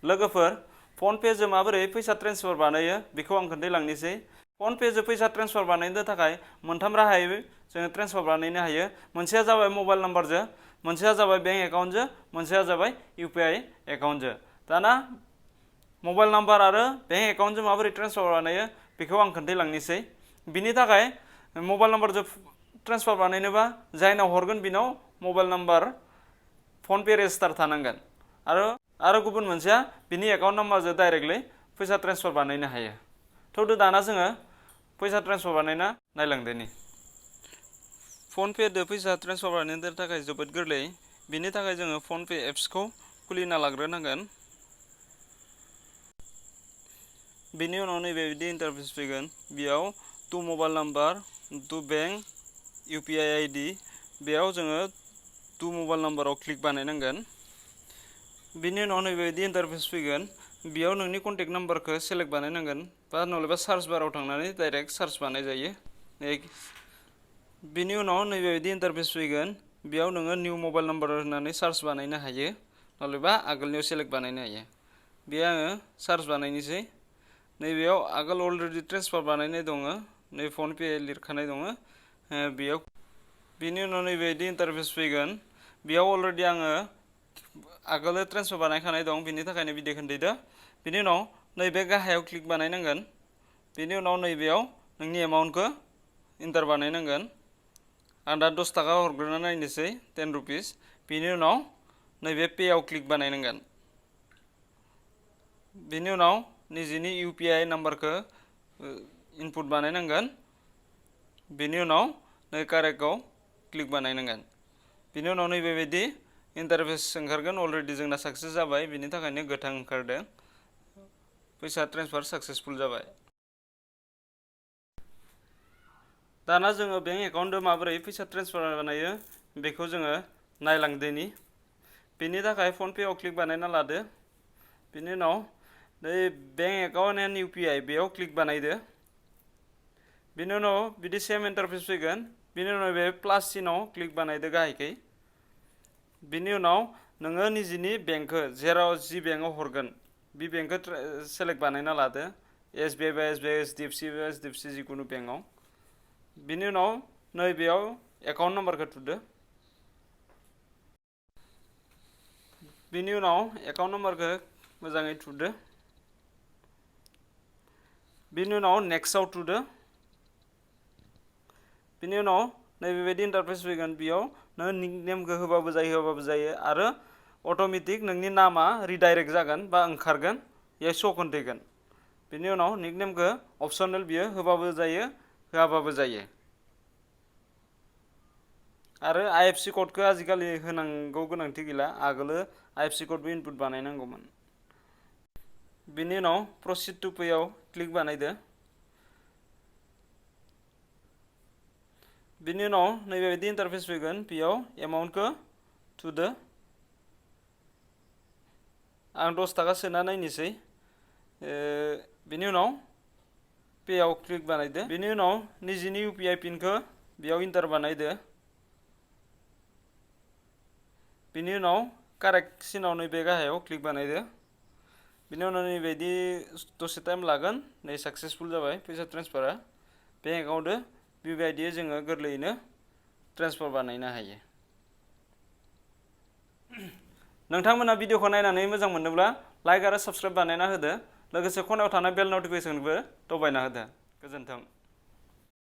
लोगोफोर phone Pay जों माबोरै फैसा ट्रेन्सफार बानायो बेखौ आं खोन्थालांनोसै। फन पे जों फैसा ट्रेन्सफार बानायनो थाखाय मोनथाम राहायै जों ट्रेन्सफार बानायनो हायो। मोनसेया जाबाय मबाइल नाम्बारजों, मोनसेया जाबाय बेंक एकाउन्टजों, मोनसेया जाबाय इउपिआई एकाउन्टजों। दाना मबाइल नाम्बार आरो बेंक एकाउन्टजों माबोरै ट्रेन्सफार बानायो बेखौ आं खोन्थालांनोसै। बिनि थाखाय मबाइल नाम्बारजों ट्रेन्सफार बानायनोबा जायनाव हरगोन बिनाव mobile number PhonePe register थानांगोन आरो गुबुन मोनसेया बिनि एकाउन्ट नाम्बारजों डाइरेक्टलि फैसा ट्रेन्सफार बानायनो हायो। थौदो दाना जोङो फैसा ट्रेन्सफार बानायना नायलांदोनि। फन पे दो फैसा ट्रेन्सफार बानायनो थाखाय जोबोद गोरलै। बिनि थाखाय जोङो फन पे एप्सखौ खुलिना लाग्रोनांगोन। बिनि उनाव नैबेबायदि इन्टारफेस फैगोन। बेयाव टु मबाइल नाम्बार, टु बेंक, इउपिआई आइडि, बेयाव जोङो टु मबाइल नाम्बाराव क्लिक बानायनांगोन। बिनि उनाव नैबेबायदि इन्टारफेस फैगोन। बेयाव नोंनि कन्टेक्ट नाम्बारखौ सेलेक्ट बानायनांगोन बा नलेबा सार्च बाराव थांनानै डाइरेक्ट सार्च बानाय जायो। बिनि उनाव नैबेबायदि इन्टारफेस फैगोन। बेयाव नोङो निउ मबाइल नाम्बार होननानै सार्च बानायनो हायो नलेबा आगोलनियाव सेलेक्ट बानायनो हायो। बे आङो सार्च बानायनोसै। नैबेयाव आगोल अलरेडि ट्रेन्सफार बानायनाय दङ, नै फन पे लिरखानाय दङ बेयाव। बिनि उनाव नैबेबायदि इन्टारफेस फैगोन। बेयाव अलरेडि आङो आगोल ट्रेन्सफार बानायखानाय दं, बिनि थाखायनो बिदि खोन्थादो। बिनि उनाव नैबे गाहायाव क्लिक बानायनांगोन। बिनि उनाव नैबेयाव नोंनि एमाउन्टखौ इन्टार बानायनांगोन। आं दा 10 थाखा हरग्रोना नायनोसै, 10 रुपिस। बिनि उनाव नैबे पेआव क्लिक बानायनांगोन। बिनि उनाव निजिनि इउपिआई नाम्बारखौ इनपुट बानायनांगोन। बिनि उनाव नै कारेक्टआव क्लिक बानायनांगोन। बिनि उनाव नैबेबायदि इन्टारफेस ओंखारगोन। अलरेडि जोंना साक्सेस जाबाय, बिनि थाखायनो गोथां ओंखारदों। फैसा ट्रेन्सफार साक्सेसफुल जाबाय। दाना जोङो बेंक एकाउन्टजों माबोरै फैसा ट्रेन्सफार बानायो बेखौ जोङो नायलांदोनि। बेनि थाखाय फन पेआव क्लिक बानायना लादो। बिनि उनाव नै बेंक एकाउन्ट एन्ड इउपिआई बेयाव क्लिक बानायदो। बिनि उनाव बिदि सेम इन्टारफेस फैगोन। बिनि उनाव बे प्लास सिनाव क्लिक बानायदो गाहायखै। बिनि उनाव नोङो निजिनि बेंकखौ जेराव जि बेंकआव हरगोन बे बेंकखौ सेलेक्ट बानायना लादो। एसबिआइ बा एसबिआइ, एचडिएफसि बा एचडिएफसि जिखुनु बेंकआव। बिनि उनाव नैबेयाव एकाउन्ट नाम्बारखौ थुदो। बिनि उनाव एकाउन्ट नाम्बारखौ मोजाङै थुदो। बिनि उनाव नेक्स्टआव थुदो। बिनि उनाव नैबेबायदि इन्टारफेस फैगोन। बेयाव नों निक नेमखौ होबाबो जायो आरो अट'मेटिक नोंनि नामा रिडाइरेक्ट जागोन बा ओंखारगोन, बेयाव श' खोन्थागोन। बिनि उनाव निक नेमखौ अपसनेल बियो होबाबो जायो, होआबाबो जायो। आरो आइएफसि क'डखौ आजिखालि होनांगौ गोनांथि गैला, आगोलो आइएफसि क'डबो इनपुट बानायनांगौमोन। बिनि उनाव प्रसिड टु पेआव क्लिक बानायदो। बिनि उनाव नैबेबायदि इन्टारफेस फैगोन। बेयाव एमाउन्टखौ थुदो। आं 10 थाखा सोना नायनोसै। बिनि उनाव पेआव क्लिक बानायदो। बिनि उनाव निजिनि इउपिआई पिनखौ बेयाव इन्टार बानायदो। बिनि उनाव कारेक्ट सिनाव नैबे गाहायाव क्लिक बानायदो। बिनि उनाव नैबायदि दसे टाइम लागोन। नै साक्सेसफुल जाबाय फैसा ट्रेन्सफारा बेंक एकाउन्टजों। बेबायदियै जोङो गोरलैयैनो ट्रेन्सफार बानायनो हायो। नोंथांमोना भिडिअखौ नायनानै मोजां मोनोब्ला लाइक आरो साबस्क्राइब बानायना होदो। लोगोसे खनायाव थानाय बेल नटिफिकेसनखौबो दबायना होदो। गोजोन्थों।